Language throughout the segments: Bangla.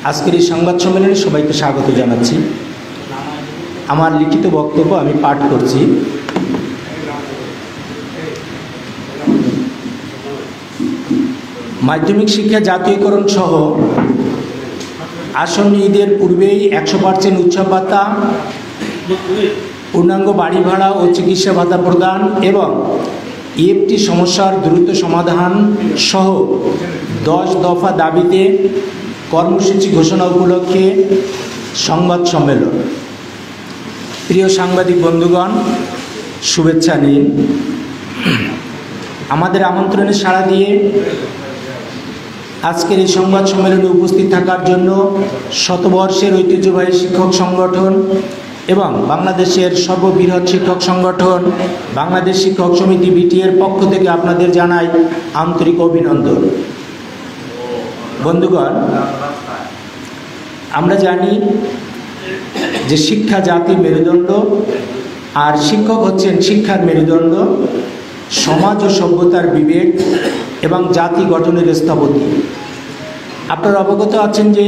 আজকের এই সংবাদ সম্মেলনে সবাইকে স্বাগত জানাচ্ছি। আমার লিখিত বক্তব্য আমি পাঠ করছি। মাধ্যমিক শিক্ষা জাতীয়করণ সহ আসন্ন ঈদের পূর্বেই 100% উৎসব ভাতা, পূর্ণাঙ্গ বাড়ি ভাড়া ও চিকিৎসা ভাতা প্রদান এবং ইএফটি সমস্যার দ্রুত সমাধান সহ 10 দফা দাবিতে কর্মসূচি ঘোষণা উপলক্ষে সংবাদ সম্মেলন। প্রিয় সাংবাদিক বন্ধুগণ, শুভেচ্ছা নিন। আমাদের আমন্ত্রণে সাড়া দিয়ে আজকের এই সংবাদ সম্মেলনে উপস্থিত থাকার জন্য শতবর্ষের ঐতিহ্যবাহী শিক্ষক সংগঠন এবং বাংলাদেশের সর্ববৃহৎ শিক্ষক সংগঠন বাংলাদেশ শিক্ষক সমিতি বিটিএর পক্ষ থেকে আপনাদের জানাই আন্তরিক অভিনন্দন। বন্ধুগণ, আমরা জানি যে শিক্ষা জাতির মেরুদণ্ড, আর শিক্ষক হচ্ছেন শিক্ষার মেরুদণ্ড, সমাজ ও সভ্যতার বিবেক এবং জাতি গঠনের স্থপতি। আপনারা অবগত আছেন যে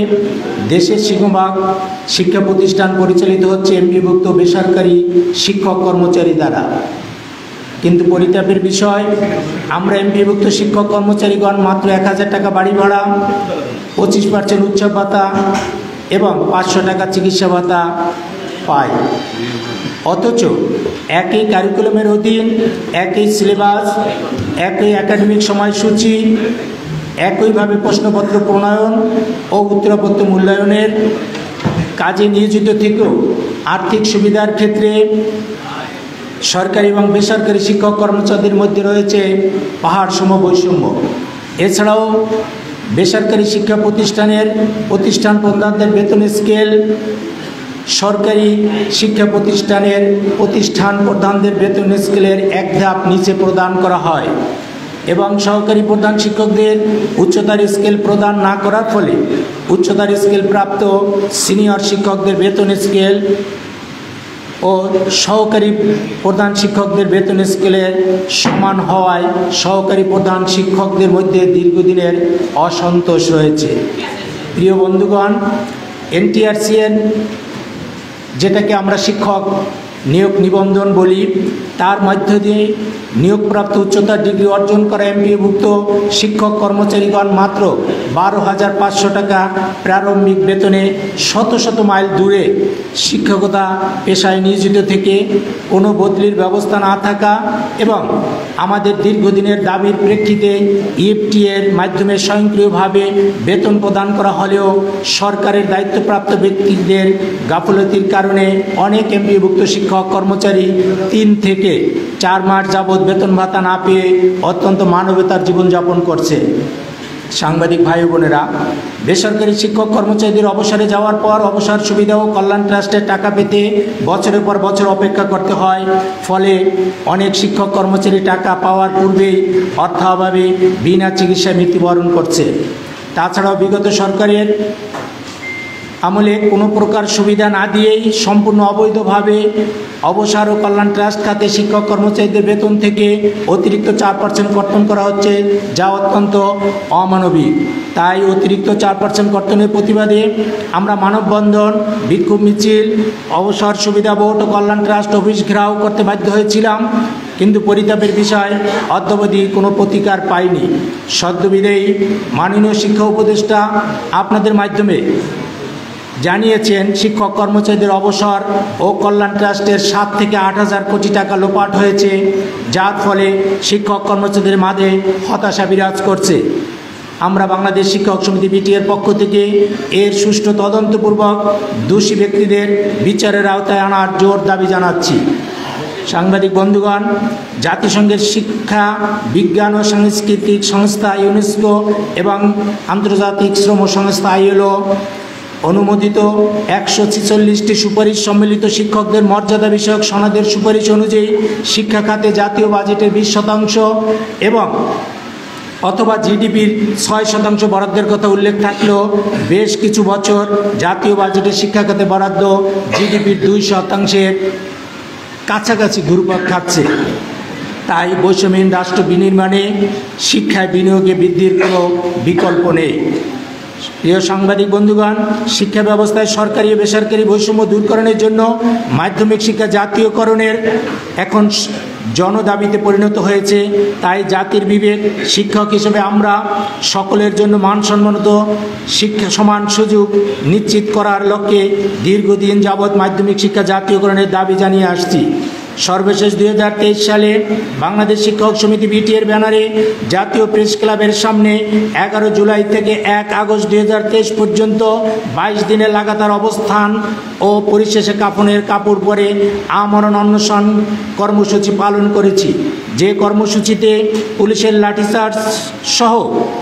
দেশের সিংহভাগ শিক্ষা প্রতিষ্ঠান পরিচালিত হচ্ছে এমপিভুক্ত বেসরকারি শিক্ষক কর্মচারী দ্বারা। কিন্তু পরিতাপের বিষয়, আমরা এমপিভুক্ত শিক্ষক কর্মচারীগণ মাত্র 1000 টাকা বাড়ি ভাড়া, 25% উৎসব ভাতা এবং 500 টাকা চিকিৎসা ভাতা পাই। অথচ একই কারিকুলামের অধীন, একই সিলেবাস, একই একাডেমিক সময়সূচি, একইভাবে প্রশ্নপত্র প্রণয়ন ও উত্তরপত্র মূল্যায়নের কাজে নিয়োজিত থেকেও আর্থিক সুবিধার ক্ষেত্রে সরকারি এবং বেসরকারি শিক্ষক কর্মচারীদের মধ্যে রয়েছে পাহাড়সম বৈষম্য। এছাড়াও বেসরকারি শিক্ষা প্রতিষ্ঠান প্রধানদের বেতন স্কেল সরকারি শিক্ষা প্রতিষ্ঠান প্রধানদের বেতন স্কেলের এক ধাপ নিচে প্রদান করা হয় এবং সহকারী প্রধান শিক্ষকদের উচ্চতার স্কেল প্রদান না করার ফলে উচ্চতার স্কেল প্রাপ্ত সিনিয়র শিক্ষকদের বেতন স্কেল ও সহকারী প্রধান শিক্ষকদের বেতন স্কেলের সমান হওয়ায় সহকারী প্রধান শিক্ষকদের মধ্যে দীর্ঘদিনের অসন্তোষ রয়েছে। প্রিয় বন্ধুগণ, এনটিআরসিএন, যেটাকে আমরা শিক্ষক নিয়োগ নিবন্ধন বলি, তার মধ্য দিয়ে নিয়োগপ্রাপ্ত উচ্চতার ডিগ্রি অর্জন করা এমপিভুক্ত শিক্ষক কর্মচারীগণ মাত্র 12,500 টাকা প্রারম্ভিক বেতনে শত শত মাইল দূরে শিক্ষকতা পেশায় নিয়োজিত থেকে কোনো বদলির ব্যবস্থা না থাকা এবং আমাদের দীর্ঘদিনের দাবির প্রেক্ষিতে ইএফটি এর মাধ্যমে স্বয়ংক্রিয়ভাবে বেতন প্রদান করা হলেও সরকারের দায়িত্বপ্রাপ্ত ব্যক্তিদের গাফলতির কারণে অনেক এমপিভুক্ত শিক্ষক কর্মচারী 3 থেকে 4 মাস যাবৎ বেতন ভাতা না পেয়ে অত্যন্ত মানবতার জীবনযাপন করছে। সাংবাদিক ভাই বোনেরা, বেসরকারি শিক্ষক কর্মচারীদের অবসরে যাওয়ার পর অবসর সুবিধা ও কল্যাণ ট্রাস্টের টাকা পেতে বছরের পর বছর অপেক্ষা করতে হয়। ফলে অনেক শিক্ষক কর্মচারী টাকা পাওয়ার পূর্বেই অর্থাভাবে বিনা চিকিৎসায় মৃত্যুবরণ করছে। তাছাড়াও বিগত সরকারের আমলে কোনো প্রকার সুবিধা না দিয়েই সম্পূর্ণ অবৈধভাবে অবসর ও কল্যাণ ট্রাস্ট খাতে শিক্ষক কর্মচারীদের বেতন থেকে অতিরিক্ত 4% কর্তন করা হচ্ছে, যা অত্যন্ত অমানবিক। তাই অতিরিক্ত 4% কর্তনের প্রতিবাদে আমরা মানববন্ধন, বিক্ষোভ মিছিল, অবসর সুবিধা বোর্ড ও কল্যাণ ট্রাস্ট অফিস ঘেরাও করতে বাধ্য হয়েছিলাম। কিন্তু পরিতাপের বিষয়, অদ্যাবধি কোনো প্রতিকার পাইনি। সদ্যবিদেয়ী মাননীয় শিক্ষা উপদেষ্টা আপনাদের মাধ্যমে জানিয়েছেন শিক্ষক কর্মচারীদের অবসর ও কল্যাণ ট্রাস্টের 7 থেকে 8,000 কোটি টাকা লোপাট হয়েছে, যার ফলে শিক্ষক কর্মচারীদের মাঝে হতাশা বিরাজ করছে। আমরা বাংলাদেশ শিক্ষক সমিতি বিটিএর পক্ষ থেকে এর সুষ্ঠু তদন্তপূর্বক দোষী ব্যক্তিদের বিচারের আওতায় আনার জোর দাবি জানাচ্ছি। সাংবাদিক বন্ধুগণ, জাতিসংঘের শিক্ষা বিজ্ঞান ও সাংস্কৃতিক সংস্থা ইউনেস্কো এবং আন্তর্জাতিক শ্রম সংস্থা আইএলও অনুমোদিত 146টি সুপারিশ সম্মিলিত শিক্ষকদের মর্যাদা বিষয়ক সনদের সুপারিশ অনুযায়ী শিক্ষা খাতে জাতীয় বাজেটের 20% এবং অথবা জিডিপির 6% বরাদ্দের কথা উল্লেখ থাকলেও বেশ কিছু বছর জাতীয় বাজেটে শিক্ষা খাতে বরাদ্দ জিডিপির 2% কাছাকাছি ঘুরপাক খাচ্ছে। তাই বৈষম্যহীন রাষ্ট্র বিনির্মাণে শিক্ষায় বিনিয়োগে বৃদ্ধির কোনো বিকল্প নেই। প্রিয় সাংবাদিক বন্ধুগণ, শিক্ষা ব্যবস্থায় সরকারি ও বেসরকারি বৈষম্য দূরকরণের জন্য মাধ্যমিক শিক্ষা জাতীয়করণের এখন জনদাবিতে পরিণত হয়েছে। তাই জাতির বিবেক শিক্ষক হিসেবে আমরা সকলের জন্য মানসম্মত শিক্ষা সমান সুযোগ নিশ্চিত করার লক্ষ্যে দীর্ঘদিন যাবৎ মাধ্যমিক শিক্ষা জাতীয়করণের দাবি জানিয়ে আসছি। সর্বশেষ 2023 সালে বাংলাদেশ শিক্ষক সমিতি বিটিএর ব্যানারে জাতীয় প্রেস ক্লাবের সামনে 11 জুলাই থেকে 1 আগস্ট 2023 পর্যন্ত 22 দিনের লাগাতার অবস্থান ও পরিশেষে কাফনের কাপড় পরে আমরণ অনশন কর্মসূচি পালন করেছি। যে কর্মসূচিতে পুলিশের লাঠিচার্জ সহ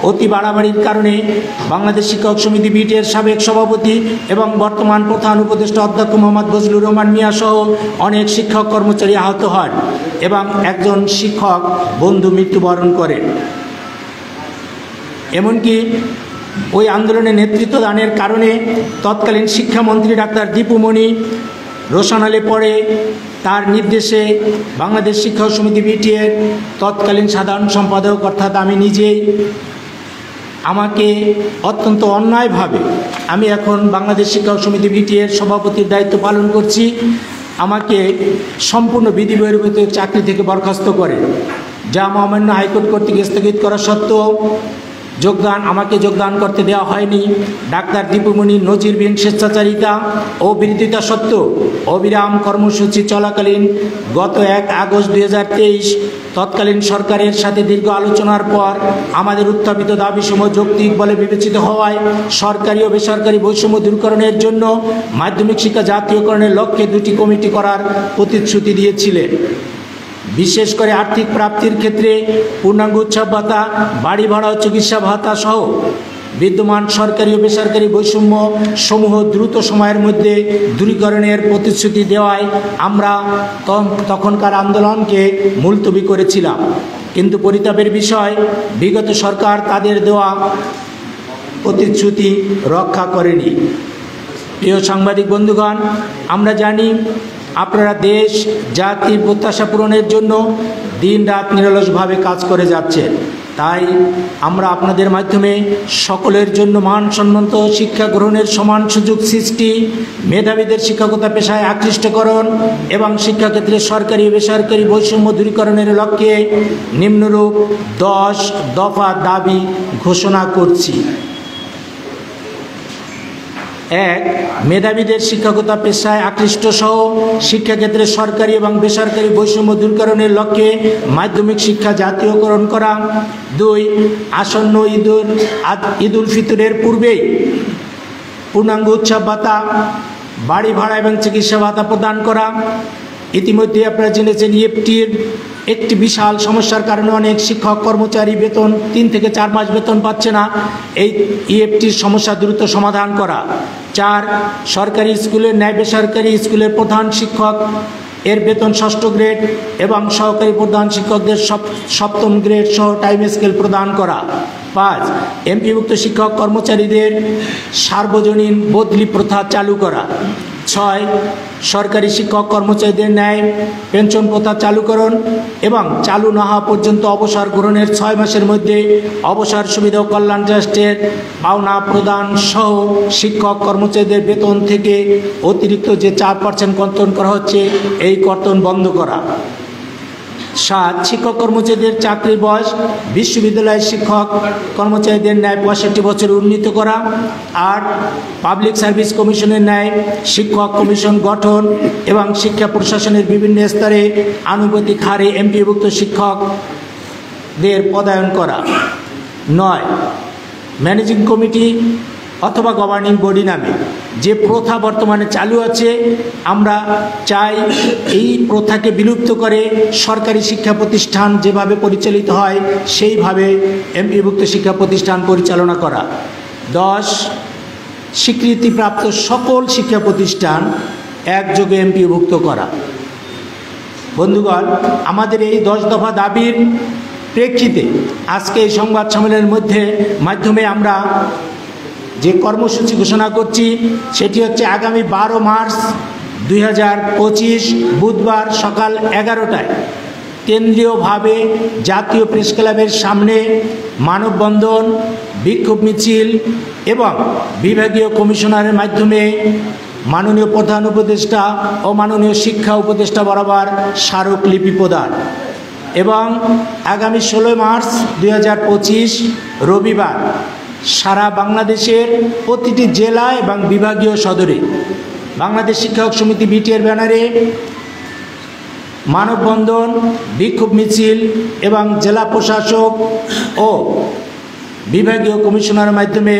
অতি বাড়াবাড়ির কারণে বাংলাদেশ শিক্ষক সমিতি বিটিএর সাবেক সভাপতি এবং বর্তমান প্রধান উপদেষ্টা অধ্যক্ষ মোহাম্মদ ফজলুর রহমান মিয়া সহ অনেক শিক্ষক কর্মচারী আহত হন এবং একজন শিক্ষক বন্ধু মৃত্যুবরণ করেন। এমনকি ওই আন্দোলনে নেতৃত্ব দানের কারণে তৎকালীন শিক্ষামন্ত্রী ডাক্তার দীপু মনি রোশনালে পড়ে তার নির্দেশে বাংলাদেশ শিক্ষক সমিতি বিটিএর তৎকালীন সাধারণ সম্পাদক অর্থাৎ আমি নিজেই আমাকে অত্যন্ত অন্যায়ভাবে, আমি এখন বাংলাদেশ শিক্ষক সমিতি বিটিএর সভাপতির দায়িত্ব পালন করছি, আমাকে সম্পূর্ণ বিধি বহির্ভূত চাকরি থেকে বরখাস্ত করে, যা মহামান্য হাইকোর্ট কর্তৃক স্থগিত করা সত্ত্বেও আমাকে যোগদান করতে দেওয়া হয়নি। ডাক্তার দীপুমণির নজিরবিহীন স্বেচ্ছাচারিতা ও বিরোধিতা সত্ত্বেও অবিরাম কর্মসূচি চলাকালীন গত 1 আগস্ট 2023 তৎকালীন সরকারের সাথে দীর্ঘ আলোচনার পর আমাদের উত্থাপিত দাবিসমূহ যৌক্তিক বলে বিবেচিত হওয়ায় সরকারি ও বেসরকারি বৈষম্য দূরকরণের জন্য মাধ্যমিক শিক্ষা জাতীয়করণের লক্ষ্যে 2টি কমিটি করার প্রতিশ্রুতি দিয়েছিলেন। বিশেষ করে আর্থিক প্রাপ্তির ক্ষেত্রে পূর্ণাঙ্গ উৎসব ভাতা, বাড়ি ভাড়া ও চিকিৎসা ভাতা সহ বিদ্যমান সরকারি ও বেসরকারি বৈষম্য সমূহ দ্রুত সময়ের মধ্যে দূরীকরণের প্রতিশ্রুতি দেওয়ায় আমরা তখনকার আন্দোলনকে মুলতবি করেছিলাম। কিন্তু পরিতাপের বিষয়, বিগত সরকার তাদের দেওয়া প্রতিশ্রুতি রক্ষা করেনি। প্রিয় সাংবাদিক বন্ধুগণ, আমরা জানি আপনারা দেশ জাতির প্রত্যাশা পূরণের জন্য দিন রাত নিরলসভাবে কাজ করে যাচ্ছেন। তাই আমরা আপনাদের মাধ্যমে সকলের জন্য মানসম্মত শিক্ষা গ্রহণের সমান সুযোগ সৃষ্টি, মেধাবীদের শিক্ষকতা পেশায় আকৃষ্টকরণ এবং শিক্ষাক্ষেত্রে সরকারি ও বেসরকারি বৈষম্য দূরীকরণের লক্ষ্যে নিম্নরূপ 10 দফা দাবি ঘোষণা করছি। 1. মেধাবীদের শিক্ষকতা পেশায় আকৃষ্ট সহ শিক্ষাক্ষেত্রে সরকারি এবং বেসরকারি বৈষম্য দূরীকরণের লক্ষ্যে মাধ্যমিক শিক্ষা জাতীয়করণ করা। 2. আসন্ন ঈদুল ফিতরের পূর্বেই পূর্ণাঙ্গ উৎসব ভাতা, বাড়ি ভাড়া এবং চিকিৎসা ভাতা প্রদান করা। ইতিমধ্যে আপনারা জেনেছেন ইএফটির একটি বিশাল সমস্যার কারণে অনেক শিক্ষক কর্মচারী বেতন 3 থেকে 4 মাস বেতন পাচ্ছে না। এই ইএফটির সমস্যা দ্রুত সমাধান করা। 4. সরকারি স্কুলের ন্যায় বেসরকারি স্কুলের প্রধান শিক্ষক এর বেতন 6ষ্ঠ গ্রেড এবং সহকারী প্রধান শিক্ষকদের 7ম গ্রেড সহ টাইম স্কেল প্রদান করা। 5. এমপিভুক্ত শিক্ষক কর্মচারীদের সার্বজনীন বদলি প্রথা চালু করা। 6. সরকারি শিক্ষক কর্মচারীদের ন্যায় পেনশন প্রথা চালুকরণ এবং চালু না হওয়া পর্যন্ত অবসর গ্রহণের 6 মাসের মধ্যে অবসর সুবিধা ও কল্যাণ ট্রাস্টের পাওনা প্রদান সহ শিক্ষক কর্মচারীদের বেতন থেকে অতিরিক্ত যে 4% কর্তন করা হচ্ছে এই কর্তন বন্ধ করা। 7. শিক্ষক কর্মচারীদের চাকরির বয়স বিশ্ববিদ্যালয়ের শিক্ষক কর্মচারীদের ন্যায় 65 বছর উন্নীত করা। 8. পাবলিক সার্ভিস কমিশনের ন্যায় শিক্ষক কমিশন গঠন এবং শিক্ষা প্রশাসনের বিভিন্ন স্তরে আনুপাতিক হারে এমপিভুক্ত শিক্ষকদের পদায়ন করা। 9. ম্যানেজিং কমিটি অথবা গভর্নিং বডি নামে যে প্রথা বর্তমানে চালু আছে, আমরা চাই এই প্রথাকে বিলুপ্ত করে সরকারি শিক্ষা প্রতিষ্ঠান যেভাবে পরিচালিত হয় সেইভাবে এমপিভুক্ত শিক্ষা প্রতিষ্ঠান পরিচালনা করা। 10. স্বীকৃতিপ্রাপ্ত সকল শিক্ষা প্রতিষ্ঠান একযোগে এমপিভুক্ত করা। বন্ধুগণ, আমাদের এই 10 দফা দাবির প্রেক্ষিতে আজকে এই সংবাদ সম্মেলনের মাধ্যমে আমরা যে কর্মসূচি ঘোষণা করছি সেটি হচ্ছে আগামী 12 মার্চ 2025 বুধবার সকাল 11টায় কেন্দ্রীয়ভাবে জাতীয় প্রেস ক্লাবের সামনে মানববন্ধন, বিক্ষোভ মিছিল এবং বিভাগীয় কমিশনারের মাধ্যমে মাননীয় প্রধান উপদেষ্টা ও মাননীয় শিক্ষা উপদেষ্টা বরাবর স্মারকলিপি প্রদান এবং আগামী 16 মার্চ 2025 রবিবার সারা বাংলাদেশের প্রতিটি জেলা এবং বিভাগীয় সদরে বাংলাদেশ শিক্ষক সমিতি বিটিএর ব্যানারে মানববন্ধন, বিক্ষোভ মিছিল এবং জেলা প্রশাসক ও বিভাগীয় কমিশনারের মাধ্যমে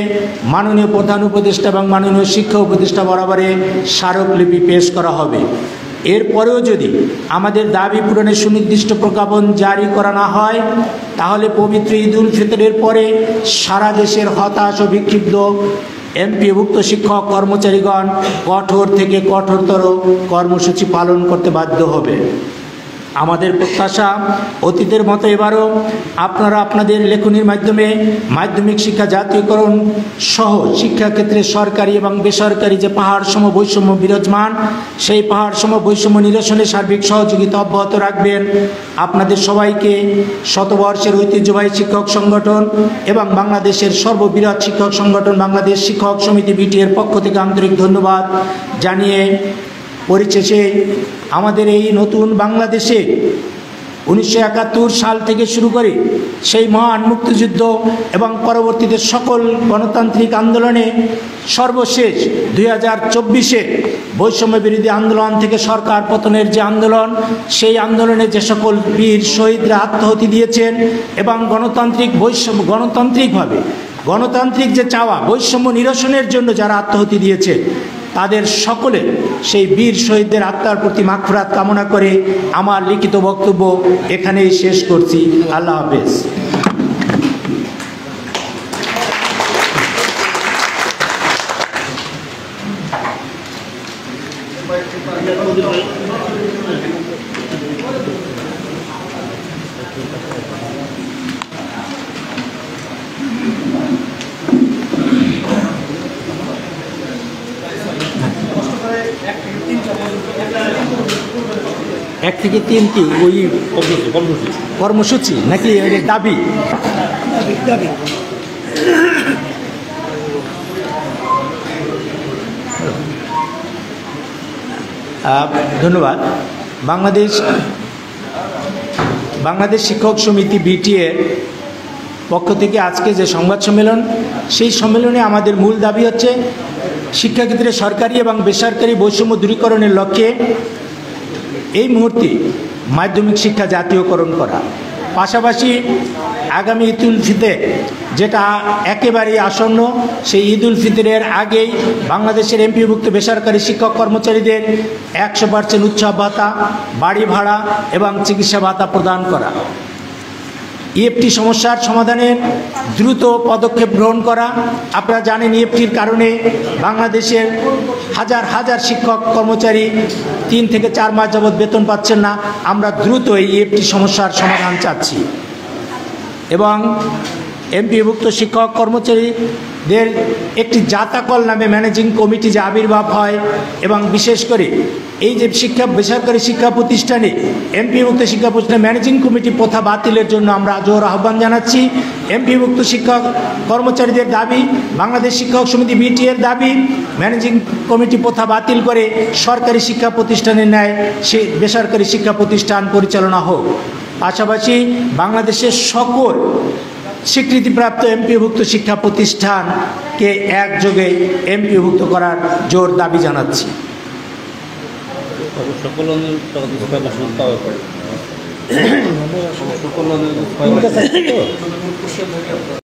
মাননীয় প্রধান উপদেষ্টা এবং মাননীয় শিক্ষা উপদেষ্টা বরাবরে স্মারকলিপি পেশ করা হবে। এরপরেও যদি আমাদের দাবি পূরণের সুনির্দিষ্ট প্রজ্ঞাপন জারি করা না হয়, তাহলে পবিত্র ঈদ উল ফিতরের পরে সারা দেশের হতাশ ও বিক্ষিপ্ত এমপিওভুক্ত শিক্ষক কর্মচারীগণ কঠোর থেকে কঠোরতর কর্মসূচি পালন করতে বাধ্য হবে। আমাদের প্রত্যাশা, অতীতের মতো এবারও আপনারা আপনাদের লেখনীর মাধ্যমে মাধ্যমিক শিক্ষা জাতীয়করণ সহ শিক্ষাক্ষেত্রে সরকারি এবং বেসরকারি যে পাহাড়সম বৈষম্য বিরাজমান, সেই পাহাড়সম বৈষম্য নিরসনে সার্বিক সহযোগিতা অব্যাহত রাখবেন। আপনাদের সবাইকে শতবর্ষের ঐতিহ্যবাহী শিক্ষক সংগঠন এবং বাংলাদেশের সর্ববৃহৎ শিক্ষক সংগঠন বাংলাদেশ শিক্ষক সমিতি বিটিএর পক্ষ থেকে আন্তরিক ধন্যবাদ জানিয়ে পরিশেষে আমাদের এই নতুন বাংলাদেশে 1971 সাল থেকে শুরু করে সেই মহান মুক্তিযুদ্ধ এবং পরবর্তীতে সকল গণতান্ত্রিক আন্দোলনে সর্বশেষ 2024-এ বৈষম্য বিরোধী আন্দোলন থেকে সরকার পতনের যে আন্দোলন, সেই আন্দোলনে যে সকল বীর শহীদরা আত্মাহুতি দিয়েছেন এবং গণতান্ত্রিক যে চাওয়া বৈষম্য নিরসনের জন্য যারা আত্মাহুতি দিয়েছে, তাদের সকলে সেই বীর শহীদদের আত্মার প্রতি মাগফিরাত কামনা করে আমার লিখিত বক্তব্য এখানেই শেষ করছি। আল্লাহ হাফেজ। এক থেকে তিন কি ওই কর্মসূচি নাকি দাবি? ধন্যবাদ। বাংলাদেশ শিক্ষক সমিতি বিটিএ পক্ষ থেকে আজকে যে সংবাদ সম্মেলন, সেই সম্মেলনে আমাদের মূল দাবি হচ্ছে শিক্ষাক্ষেত্রে সরকারি এবং বেসরকারি বৈষম্য দূরীকরণের লক্ষ্যে এই মুহূর্তে মাধ্যমিক শিক্ষা জাতীয়করণ করা, পাশাপাশি আগামী ঈদ উল ফিতর যেটা একেবারেই আসন্ন, সেই ঈদ উল ফিতরের আগেই বাংলাদেশের এমপিওভুক্ত বেসরকারি শিক্ষক কর্মচারীদের 100% উৎসব ভাতা, বাড়ি ভাড়া এবং চিকিৎসা ভাতা প্রদান করা, ইএফটি সমস্যার সমাধানের দ্রুত পদক্ষেপ গ্রহণ করা। আপনারা জানেন ইএফটির কারণে বাংলাদেশের হাজার হাজার শিক্ষক কর্মচারী 3 থেকে 4 মাস যাবৎ বেতন পাচ্ছেন না। আমরা দ্রুত এই ইএফটি সমস্যার সমাধান চাচ্ছি এবং এমপিওভুক্ত শিক্ষক কর্মচারীদের একটি জাতাকল নামে ম্যানেজিং কমিটি যে আবির্ভাব হয় এবং বিশেষ করে এই যে বেসরকারি শিক্ষা প্রতিষ্ঠানে এমপিওভুক্ত শিক্ষা প্রতিষ্ঠানে ম্যানেজিং কমিটি প্রথা বাতিলের জন্য আমরা জোর আহ্বান জানাচ্ছি। এমপিওভুক্ত শিক্ষক কর্মচারীদের দাবি, বাংলাদেশ শিক্ষক সমিতি বিটিএর দাবি, ম্যানেজিং কমিটি প্রথা বাতিল করে সরকারি শিক্ষা প্রতিষ্ঠানের ন্যায় সে বেসরকারি শিক্ষা প্রতিষ্ঠান পরিচালনা হোক। পাশাপাশি বাংলাদেশের সকল স্বীকৃতিপ্রাপ্ত এমপিওভুক্ত শিক্ষা প্রতিষ্ঠানকে একযোগে এমপিওভুক্ত করার জোর দাবি জানাচ্ছি। সকল